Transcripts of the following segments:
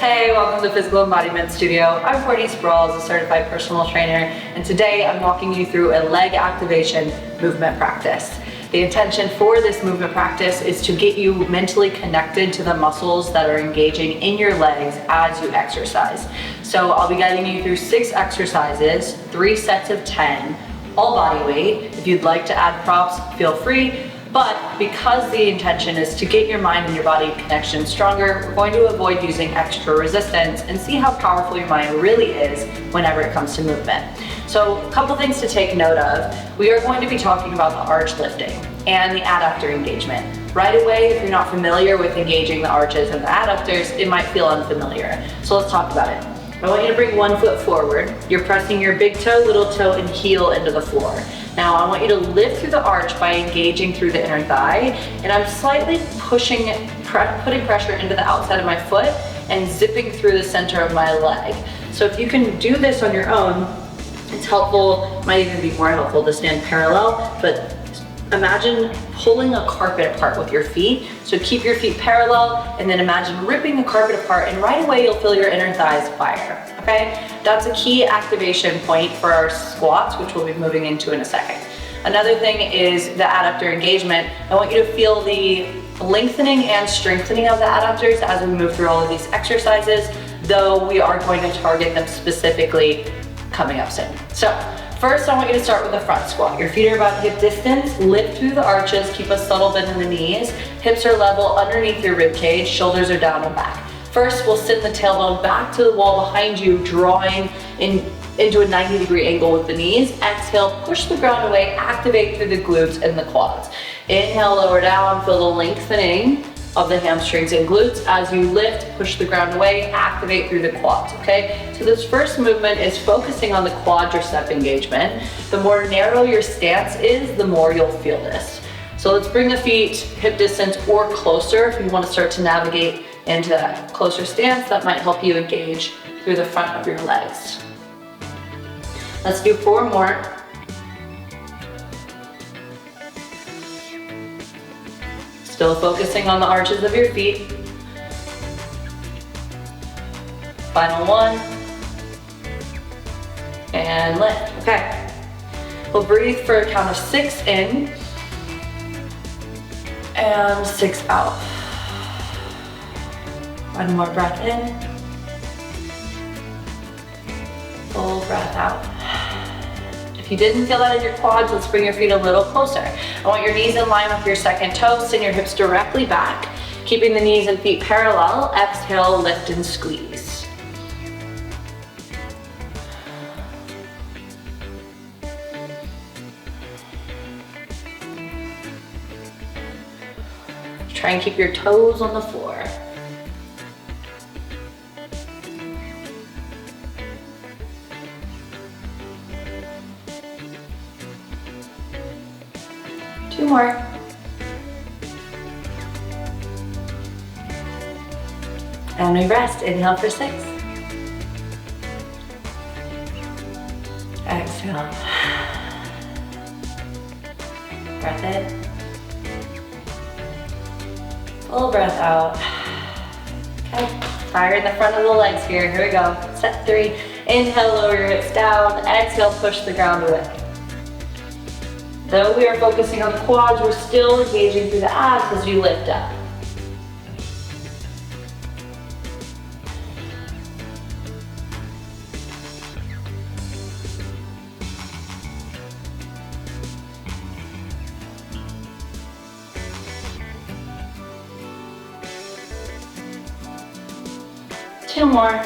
Hey, welcome to Physical Embodiment Studio. I'm Courtney Sprawls, a certified personal trainer, and today I'm walking you through a leg activation movement practice. The intention for this movement practice is to get you mentally connected to the muscles that are engaging in your legs as you exercise. So I'll be guiding you through 6 exercises, 3 sets of 10, all body weight. If you'd like to add props, feel free. But because the intention is to get your mind and your body connection stronger, we're going to avoid using extra resistance and see how powerful your mind really is whenever it comes to movement. So a couple things to take note of. We are going to be talking about the arch lifting and the adductor engagement. Right away, if you're not familiar with engaging the arches and the adductors, it might feel unfamiliar. So let's talk about it. I want you to bring one foot forward. You're pressing your big toe, little toe, and heel into the floor. Now I want you to lift through the arch by engaging through the inner thigh, and I'm slightly putting pressure into the outside of my foot and zipping through the center of my leg. So if you can do this on your own, it's helpful, might even be more helpful to stand parallel, but imagine pulling a carpet apart with your feet. So keep your feet parallel and then imagine ripping the carpet apart, and right away you'll feel your inner thighs fire, okay? That's a key activation point for our squats, which we'll be moving into in a second. Another thing is the adductor engagement. I want you to feel the lengthening and strengthening of the adductors as we move through all of these exercises, though we are going to target them specifically coming up soon. So first, I want you to start with a front squat. Your feet are about hip distance, lift through the arches, keep a subtle bend in the knees, hips are level underneath your rib cage, shoulders are down and back. First, we'll send the tailbone back to the wall behind you, drawing into a 90-degree angle with the knees. Exhale, push the ground away, activate through the glutes and the quads. Inhale, lower down, feel the lengthening of the hamstrings and glutes. As you lift, push the ground away, activate through the quads, okay? So this first movement is focusing on the quadricep engagement. The more narrow your stance is, the more you'll feel this. So let's bring the feet hip distance or closer if you want to start to navigate into that closer stance. That might help you engage through the front of your legs. Let's do 4 more. Still focusing on the arches of your feet. Final one. And lift. Okay. We'll breathe for a count of 6 in and 6 out. One more breath in. Full breath out. If you didn't feel that in your quads, let's bring your feet a little closer. I want your knees in line with your second toe, send your hips directly back, keeping the knees and feet parallel. Exhale, lift and squeeze. Try and keep your toes on the floor. Two more. And we rest. Inhale for 6. Exhale. Breath in. Full breath out. Okay. Fire in the front of the legs here. Here we go. Set 3. Inhale, lower your hips down. Exhale, push the ground away. Though we are focusing on the quads, we're still engaging through the abs as you lift up. Two more.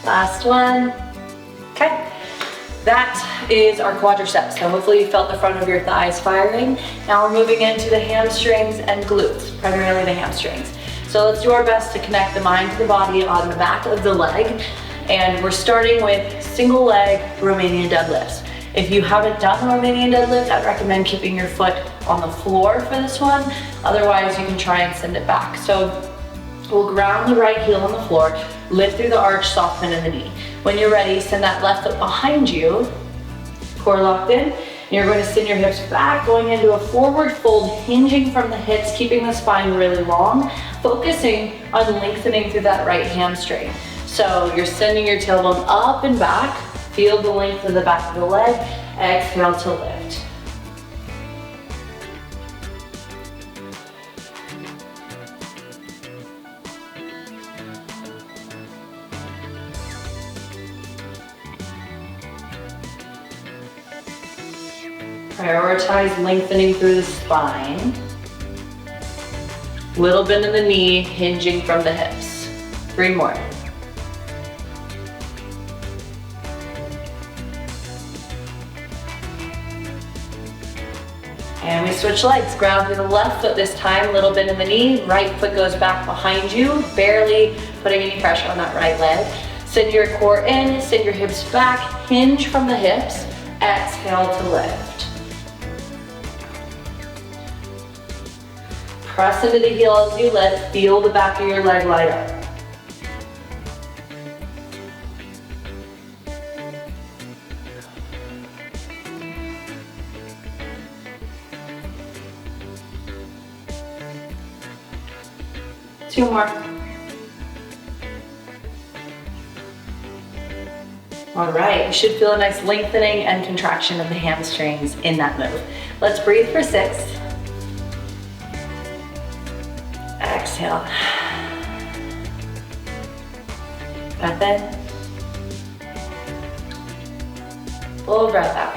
Last one. Okay. That is our quadriceps. So hopefully you felt the front of your thighs firing. Now we're moving into the hamstrings and glutes, primarily the hamstrings. So let's do our best to connect the mind to the body on the back of the leg. And we're starting with single leg Romanian deadlifts. If you haven't done the Romanian deadlift, I'd recommend keeping your foot on the floor for this one. Otherwise, you can try and send it back. So we'll ground the right heel on the floor, lift through the arch, soft bend in the knee. When you're ready, send that left foot behind you, core locked in, You're going to send your hips back, going into a forward fold, hinging from the hips, keeping the spine really long, focusing on lengthening through that right hamstring. So you're sending your tailbone up and back, feel the length of the back of the leg, exhale to lift. Prioritize lengthening through the spine. Little bend in the knee, hinging from the hips. 3 more. And we switch legs. Ground through the left foot this time, little bend in the knee. Right foot goes back behind you, barely putting any pressure on that right leg. Send your core in, send your hips back, hinge from the hips. Exhale to lift. Press into the heel as you lift. Feel the back of your leg light up. Two more. All right, you should feel a nice lengthening and contraction of the hamstrings in that move. Let's breathe for 6. Exhale. Breath in. Full breath out.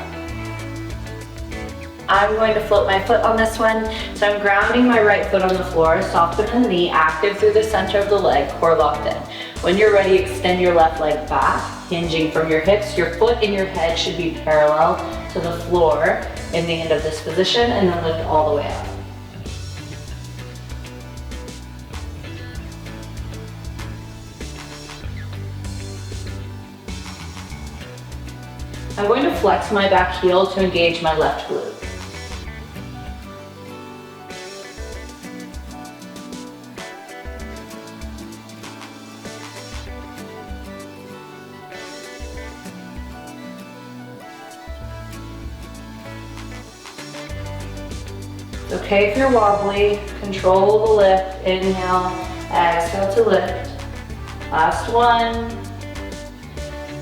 I'm going to float my foot on this one. So I'm grounding my right foot on the floor, soften in the knee, active through the center of the leg, core locked in. When you're ready, extend your left leg back, hinging from your hips. Your foot and your head should be parallel to the floor in the end of this position, and then lift all the way up. I'm going to flex my back heel to engage my left glute. It's okay if you're wobbly. Control the lift. Inhale, exhale to lift. Last one.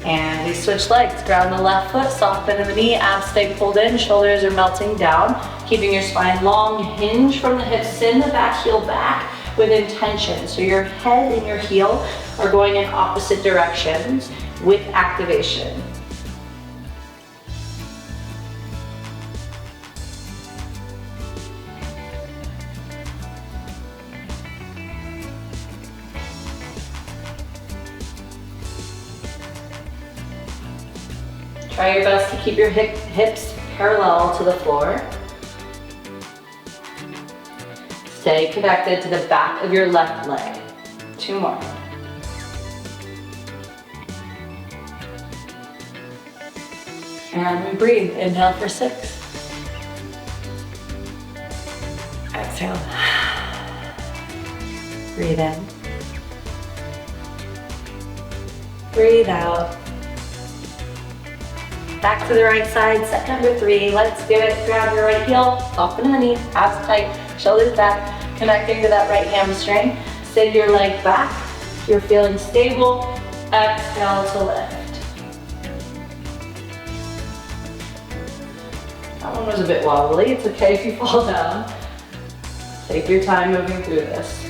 And we switch legs. Ground the left foot, soft bend in the knee, abs stay pulled in, shoulders are melting down. Keeping your spine long, hinge from the hips, send the back heel back with intention. So your head and your heel are going in opposite directions with activation. Try your best to keep your hips parallel to the floor. Stay connected to the back of your left leg. 2 more. And we breathe. Inhale for 6. Exhale. Breathe in. Breathe out. Back to the right side, set number 3. Let's do it. Grab your right heel, soften in the knee, abs tight, shoulders back, connecting to that right hamstring. Send your leg back. You're feeling stable. Exhale to lift. That one was a bit wobbly. It's okay if you fall down. Take your time moving through this.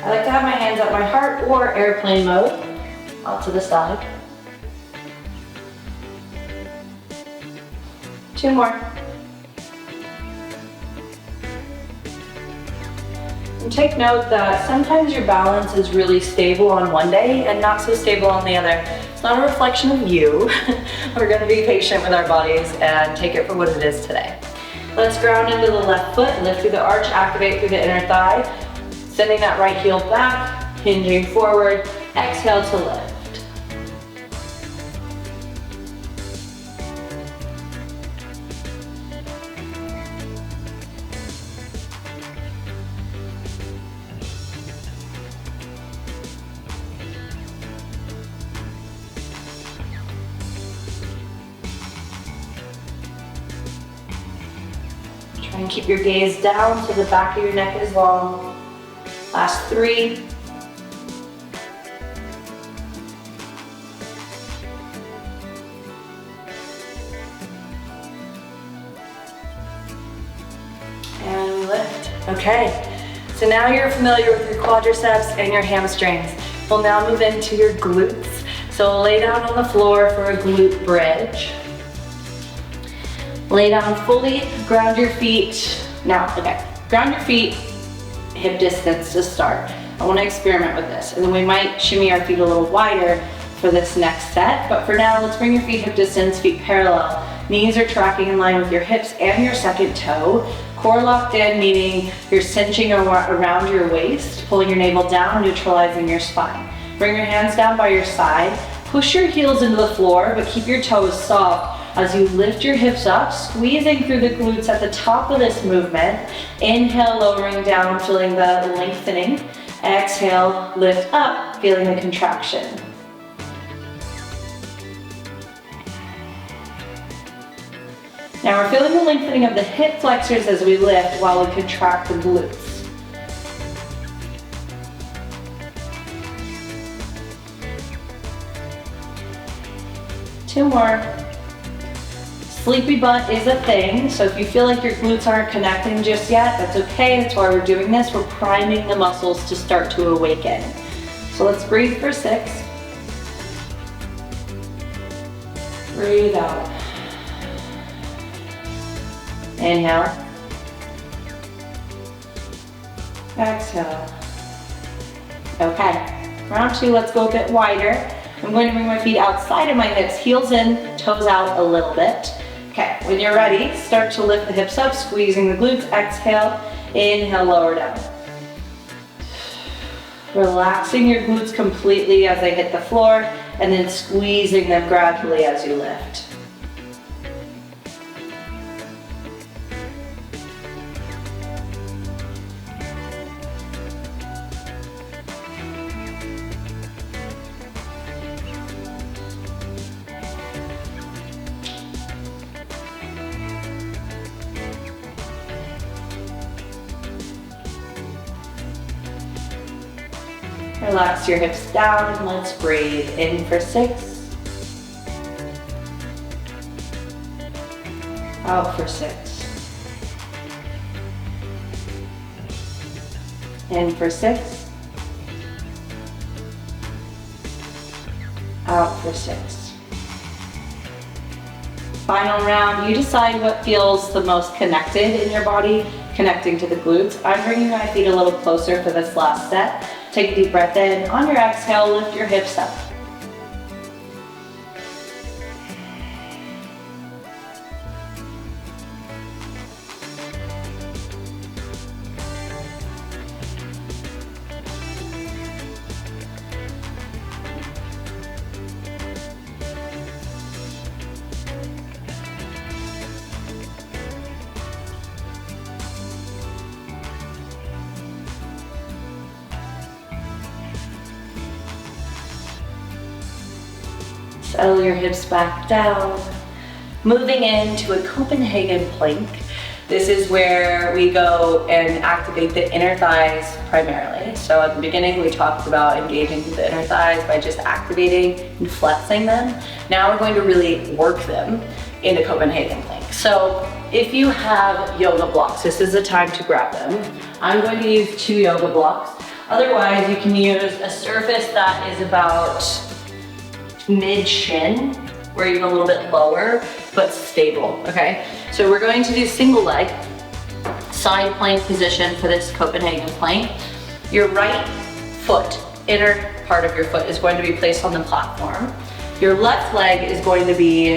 I like to have my hands at my heart or airplane mode, off to the side. 2 more. And take note that sometimes your balance is really stable on one day and not so stable on the other. It's not a reflection of you. We're going to be patient with our bodies and take it for what it is today. Let's ground into the left foot, lift through the arch, activate through the inner thigh. Sending that right heel back, hinging forward, exhale to lift. Try and keep your gaze down so the back of your neck is long. Last 3. And lift. Okay. So now you're familiar with your quadriceps and your hamstrings. We'll now move into your glutes. So lay down on the floor for a glute bridge. Lay down fully, ground your feet. Now, okay, ground your feet, hip distance to start. I want to experiment with this. And then we might shimmy our feet a little wider for this next set. But for now, let's bring your feet hip distance, feet parallel. Knees are tracking in line with your hips and your second toe. Core locked in, meaning you're cinching around your waist, pulling your navel down, neutralizing your spine. Bring your hands down by your side. Push your heels into the floor, but keep your toes soft as you lift your hips up, squeezing through the glutes at the top of this movement. Inhale, lowering down, feeling the lengthening. Exhale, lift up, feeling the contraction. Now we're feeling the lengthening of the hip flexors as we lift while we contract the glutes. Two more. Sleepy butt is a thing, so if you feel like your glutes aren't connecting just yet, that's okay. That's why we're doing this. We're priming the muscles to start to awaken. So let's breathe for 6. Breathe out. Inhale. Exhale. Okay, round 2, let's go a bit wider. I'm going to bring my feet outside of my hips, heels in, toes out a little bit. Okay, when you're ready, start to lift the hips up, squeezing the glutes. Exhale, inhale, lower down. Relaxing your glutes completely as they hit the floor, and then squeezing them gradually as you lift. Relax your hips down and let's breathe. In for 6. Out for 6. In for 6. Out for 6. Final round, you decide what feels the most connected in your body, connecting to the glutes. I'm bringing my feet a little closer for this last set. Take a deep breath in. On your exhale, lift your hips up. Settle your hips back down. Moving into a Copenhagen plank. This is where we go and activate the inner thighs primarily. So at the beginning we talked about engaging the inner thighs by just activating and flexing them. Now we're going to really work them in the Copenhagen plank. So if you have yoga blocks, this is the time to grab them. I'm going to use 2 yoga blocks. Otherwise you can use a surface that is about mid-shin, or even a little bit lower, but stable, okay? So we're going to do single leg, side plank position for this Copenhagen plank. Your right foot, inner part of your foot, is going to be placed on the platform. Your left leg is going to be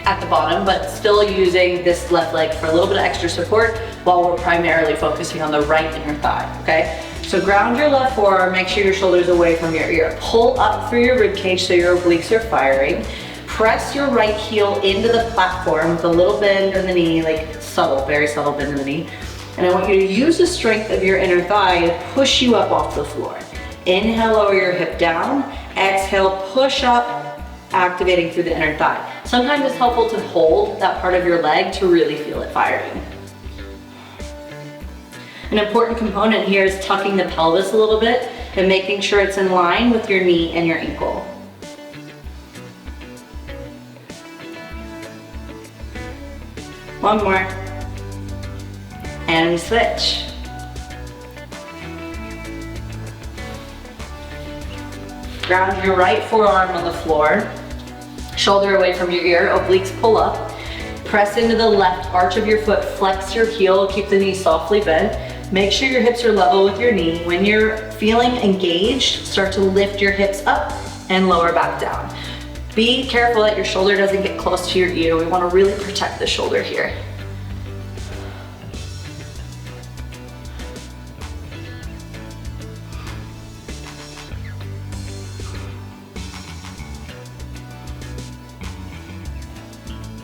at the bottom, but still using this left leg for a little bit of extra support while we're primarily focusing on the right inner thigh, okay? So ground your left forearm, make sure your shoulder's away from your ear. Pull up through your rib cage so your obliques are firing. Press your right heel into the platform with a little bend in the knee, like subtle, very subtle bend in the knee. And I want you to use the strength of your inner thigh to push you up off the floor. Inhale, lower your hip down. Exhale, push up, activating through the inner thigh. Sometimes it's helpful to hold that part of your leg to really feel it firing. An important component here is tucking the pelvis a little bit and making sure it's in line with your knee and your ankle. One more. And we switch. Ground your right forearm on the floor. Shoulder away from your ear, obliques pull up. Press into the left arch of your foot, flex your heel, keep the knee softly bent. Make sure your hips are level with your knee. When you're feeling engaged, start to lift your hips up and lower back down. Be careful that your shoulder doesn't get close to your ear. We want to really protect the shoulder here.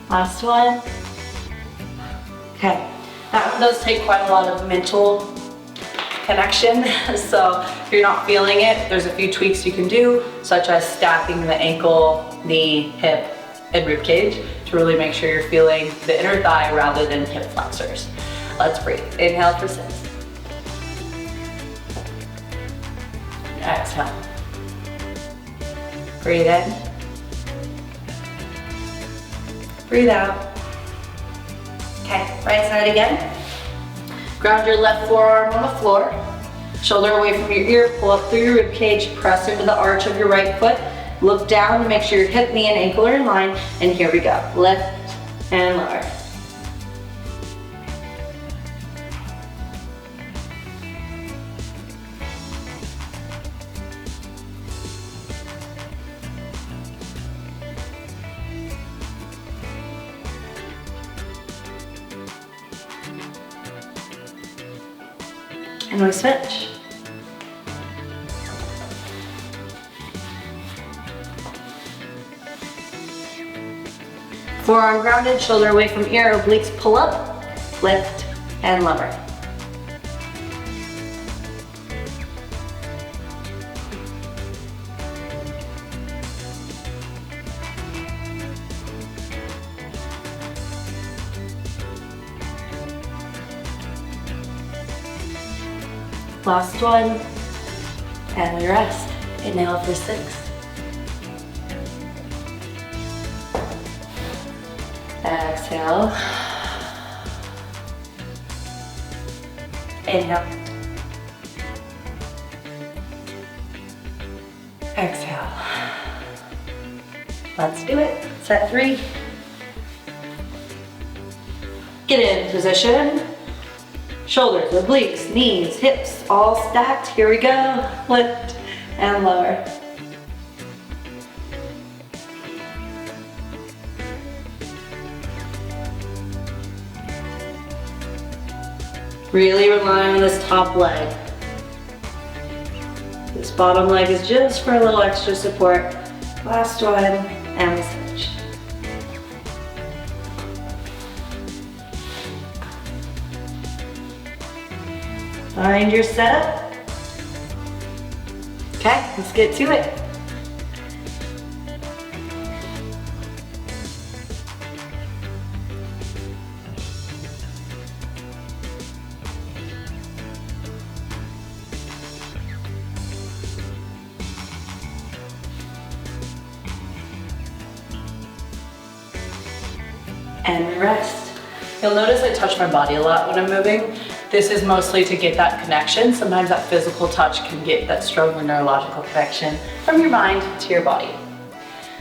Last one. Okay, that one does take quite a lot of mental connection. So if you're not feeling it, there's a few tweaks you can do, such as stacking the ankle, knee, hip, and rib cage to really make sure you're feeling the inner thigh rather than hip flexors. Let's breathe. Inhale for 6. Exhale. Breathe in. Breathe out. Okay, right side again. Ground your left forearm on the floor. Shoulder away from your ear, pull up through your rib cage, press into the arch of your right foot. Look down to make sure your hip, knee, and ankle are in line. And here we go. Lift and lower. And we switch. Forearm grounded, shoulder away from ear, obliques pull up, lift, and lower. Last one, and we rest. Inhale for 6. Exhale. Inhale. Exhale. Let's do it. Set 3. Get in position. Shoulders, obliques, knees, hips, all stacked. Here we go. Lift and lower. Really rely on this top leg. This bottom leg is just for a little extra support. Last one, and we switch. Find your setup. Okay, let's get to it. And we rest. You'll notice I touch my body a lot when I'm moving. This is mostly to get that connection. Sometimes that physical touch can get that stronger neurological connection from your mind to your body.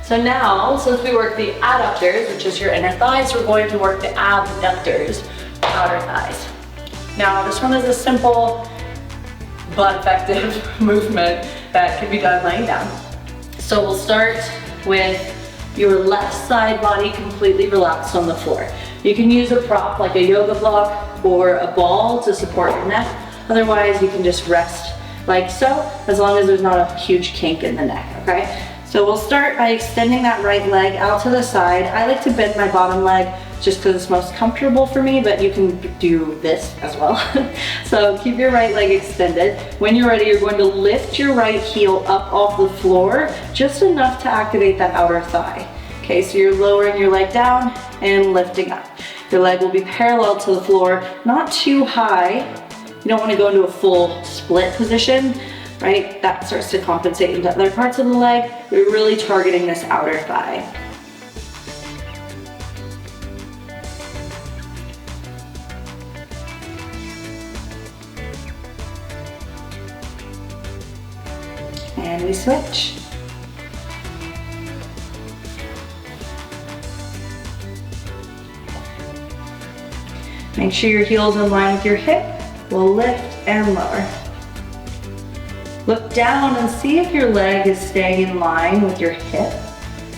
So now, since we work the adductors, which is your inner thighs, we're going to work the abductors, outer thighs. Now, this one is a simple but effective movement that can be done laying down. So we'll start with your left side body completely relaxed on the floor. You can use a prop like a yoga block or a ball to support your neck. Otherwise, you can just rest like so, as long as there's not a huge kink in the neck, okay? So we'll start by extending that right leg out to the side. I like to bend my bottom leg just because it's most comfortable for me, but you can do this as well. So keep your right leg extended. When you're ready, you're going to lift your right heel up off the floor, just enough to activate that outer thigh. Okay, so you're lowering your leg down and lifting up. Your leg will be parallel to the floor, not too high, You don't want to go into a full split position, right? That starts to compensate into other parts of the leg. We're really targeting this outer thigh. And we switch. Make sure your heel's in line with your hip. We'll lift and lower. Look down and see if your leg is staying in line with your hip.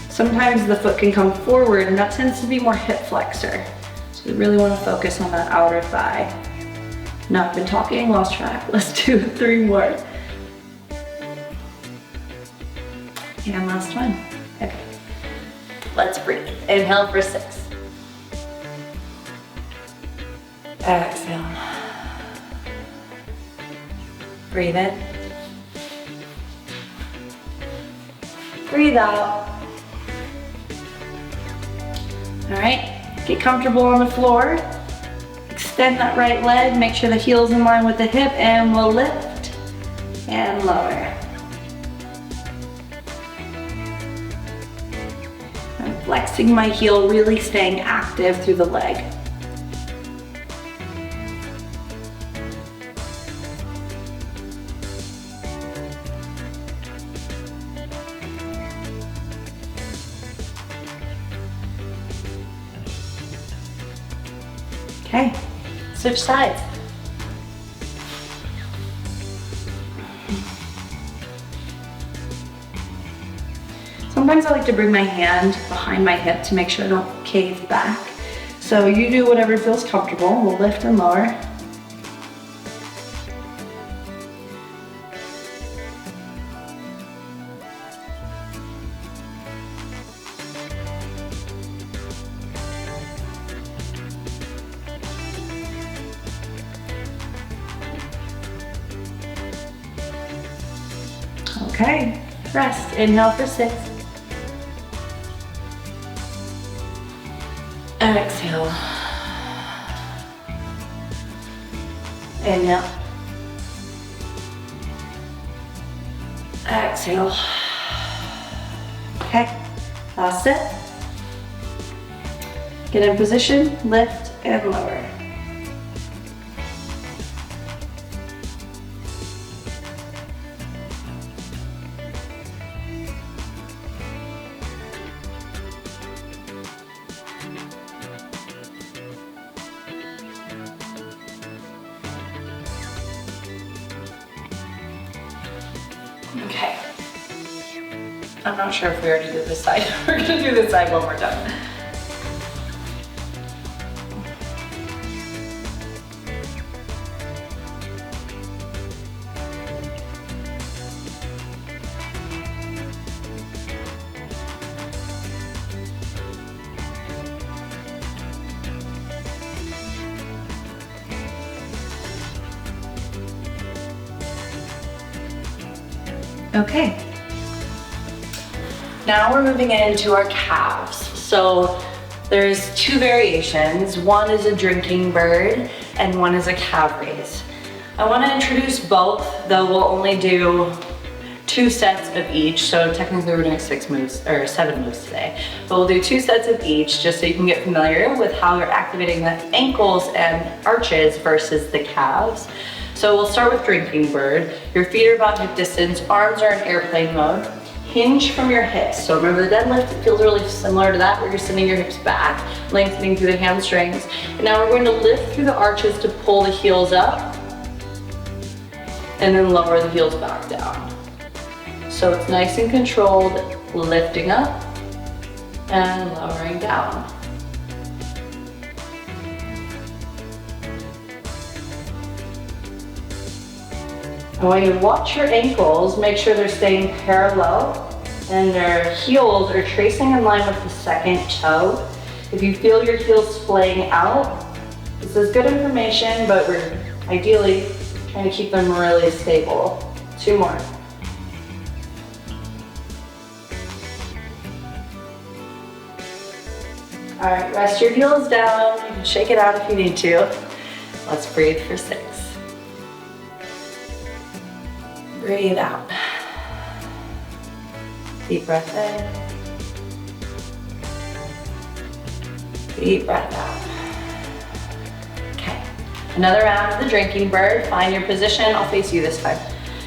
Sometimes the foot can come forward, and that tends to be more hip flexor. So we really want to focus on that outer thigh. Now I've been talking, lost track. Let's do 3 more. And last one. Okay. Let's breathe. Inhale for 6. Exhale. Breathe in. Breathe out. All right, get comfortable on the floor. Extend that right leg, make sure the heel's in line with the hip, and we'll lift and lower. I'm flexing my heel, really staying active through the leg. Okay, switch sides. Sometimes I like to bring my hand behind my hip to make sure I don't cave back. So you do whatever feels comfortable. We'll lift and lower. Okay, rest. Inhale for 6. Exhale. Inhale. Exhale. Okay, last set. Get in position, lift and lower. Okay. I'm not sure if we already did this side. We're gonna do this side one more time. Okay. Now we're moving into our calves. So there's 2 variations. One is a drinking bird and one is a calf raise. I want to introduce both, though we'll only do 2 sets of each. So technically we're doing 6 moves or 7 moves today, but we'll do 2 sets of each just so you can get familiar with how you're activating the ankles and arches versus the calves. So we'll start with drinking bird. Your feet are about hip distance, arms are in airplane mode. Hinge from your hips. So remember the deadlift, it feels really similar to that where you're sending your hips back, lengthening through the hamstrings. And now we're going to lift through the arches to pull the heels up and then lower the heels back down. So it's nice and controlled, lifting up and lowering down. I want you to watch your ankles, make sure they're staying parallel and their heels are tracing in line with the second toe. If you feel your heels splaying out, this is good information, but we're ideally trying to keep them really stable. 2 more. All right, rest your heels down. You can shake it out if you need to. Let's breathe for 6. Breathe out. Deep breath in. Deep breath out. Okay, another round of the drinking bird. Find your position, I'll face you this time.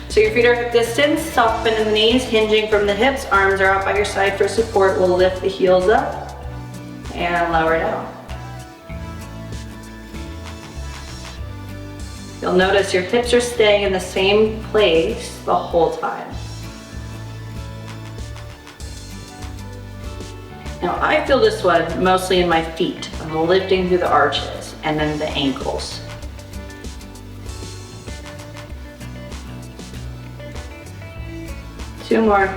So your feet are hip distance, soft bend in the knees, hinging from the hips, arms are out by your side for support. We'll lift the heels up and lower down. You'll notice your hips are staying in the same place the whole time. Now I feel this one mostly in my feet. I'm lifting through the arches and then the ankles. Two more.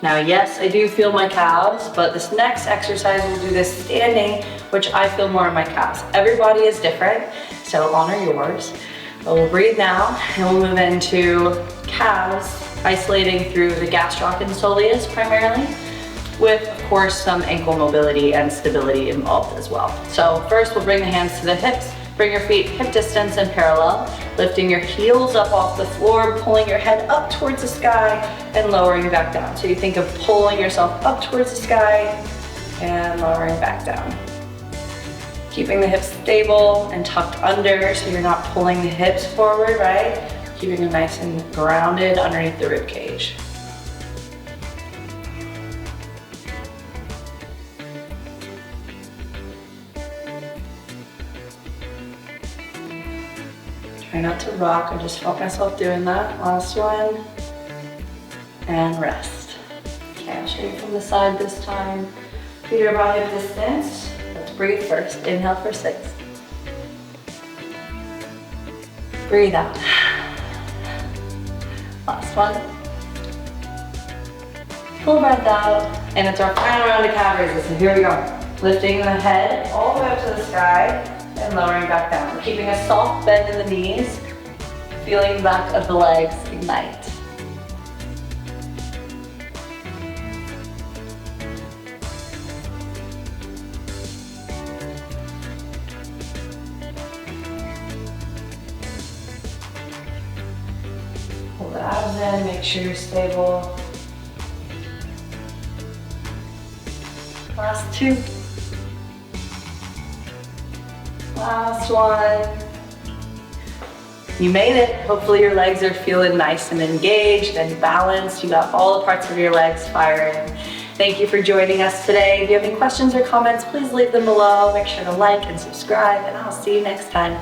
Now yes, I do feel my calves, but this next exercise we'll do this standing, which I feel more in my calves. Everybody is different, so honor yours. But we'll breathe now, and we'll move into calves, isolating through the gastroc and soleus primarily, with of course some ankle mobility and stability involved as well. So first we'll bring the hands to the hips, bring your feet hip distance and parallel, lifting your heels up off the floor, pulling your head up towards the sky and lowering back down. So you think of pulling yourself up towards the sky and lowering back down. Keeping the hips stable and tucked under so you're not pulling the hips forward, right? Keeping them nice and grounded underneath the rib cage. Try not to rock, I just felt myself doing that. Last one. And rest. Okay, I'll show you from the side this time. Feet are about hip distance. Let's breathe first. Inhale for 6. Breathe out. Last one. Full breath out. And it's our final round of calf raises. So here we go. Lifting the head all the way up to the sky and lowering back down. We're keeping a soft bend in the knees, feeling the back of the legs ignite. Pull the abs in, make sure you're stable. Last 2. Last one. You made it. Hopefully your legs are feeling nice and engaged and balanced. You got all the parts of your legs firing. Thank you for joining us today. If you have any questions or comments, please leave them below. Make sure to like and subscribe, and I'll see you next time.